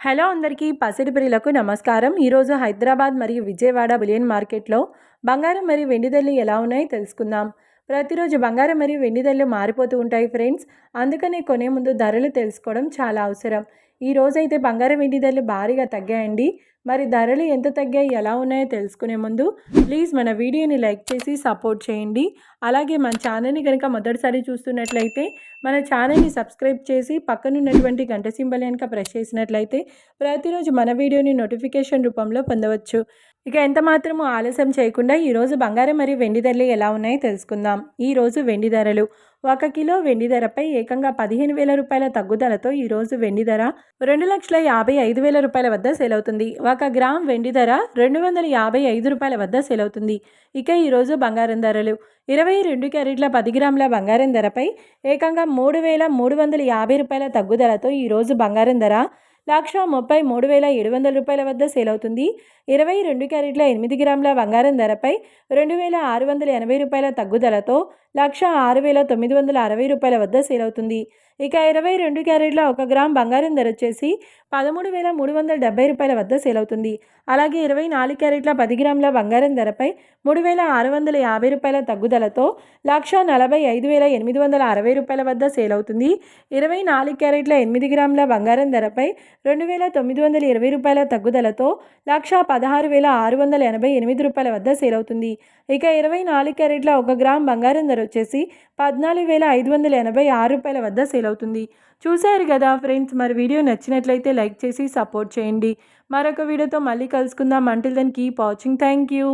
Hello అందరికీ పసిడి ప్రియులకు నమస్కారం. ఈరోజు హైదరాబాద్ మరియు విజయవాడ బులియన్ మార్కెట్లో బంగారం మరియు వెండి ధరలు ఎలా ఉన్నాయో తెలుసుకుందాం. ప్రతిరోజు బంగారం మరియు వెండి ధరలు మారిపోతూ ఉంటాయి ఫ్రెండ్స్. అందుకనే కొనే ముందు ధరలు తెలుసుకోవడం చాలా అవసరం. ఈ రోజైతే బంగారం వెండి ధరలు భారీగా తగ్గాయండి. మరి ధరలు ఎంత తగ్గాయి, ఎలా ఉన్నాయో తెలుసుకునే ముందు ప్లీజ్ మన వీడియోని లైక్ చేసి సపోర్ట్ చేయండి. అలాగే మన ఛానల్ని కనుక మొదటిసారి చూస్తున్నట్లయితే మన ఛానల్ని సబ్స్క్రైబ్ చేసి పక్కనున్నటువంటి గంట సింబల్ కనుక ప్రెస్ చేసినట్లయితే ప్రతిరోజు మన వీడియోని నోటిఫికేషన్ రూపంలో పొందవచ్చు. ఇక ఎంత మాత్రము ఆలస్యం చేయకుండా ఈరోజు బంగారం మరియు వెండి ధరలు ఎలా ఉన్నాయో తెలుసుకుందాం. ఈరోజు వెండి ధరలు 1 కిలో వెండి ధరపై ఏకంగా 15,000 రూపాయల తగ్గుదలతో ఈరోజు వెండి ధర 2,55,000 రూపాయల వద్ద సేల్ అవుతుంది. 1 గ్రామ్ వెండి ధర 255 రూపాయల వద్ద సేల్ అవుతుంది. ఇక ఈరోజు బంగారం ధరలు 22 క్యారెట్ల 10 గ్రాముల బంగారం ధరపై ఏకంగా 3,350 రూపాయల తగ్గుదలతో ఈరోజు బంగారం ధర 1,33,700 రూపాయల వద్ద సేల్ అవుతుంది. 22 క్యారెట్ల 8 గ్రాముల బంగారం ధరపై 2,680 రూపాయల తగ్గుదలతో 1,06,960 రూపాయల వద్ద సేల్ అవుతుంది. ఇక 22 క్యారెట్ల 1 గ్రామ్ బంగారం ధర వచ్చేసి 13,370 రూపాయల వద్ద సేల్ అవుతుంది. అలాగే 24 క్యారెట్ల 10 గ్రాముల బంగారం ధరపై 3,650 రూపాయల తగ్గుదలతో 1,45,860 రూపాయల వద్ద సేల్ అవుతుంది. 24 క్యారెట్ల 8 గ్రాముల బంగారం ధరపై 2,920 రూపాయల తగ్గుదలతో 1,16,688 రూపాయల వద్ద సేల్ అవుతుంది. ఇక 24 క్యారెట్ల 1 గ్రామ్ బంగారం ధర వచ్చేసి 14,586 రూపాయల వద్ద సేల్ అవుతుంది. చూశారు కదా ఫ్రెండ్స్, మరి వీడియో నచ్చినట్లయితే లైక్ చేసి సపోర్ట్ చేయండి. మరొక వీడియోతో మళ్ళీ కలుసుకుందాం. Until then keep watching. Thank you.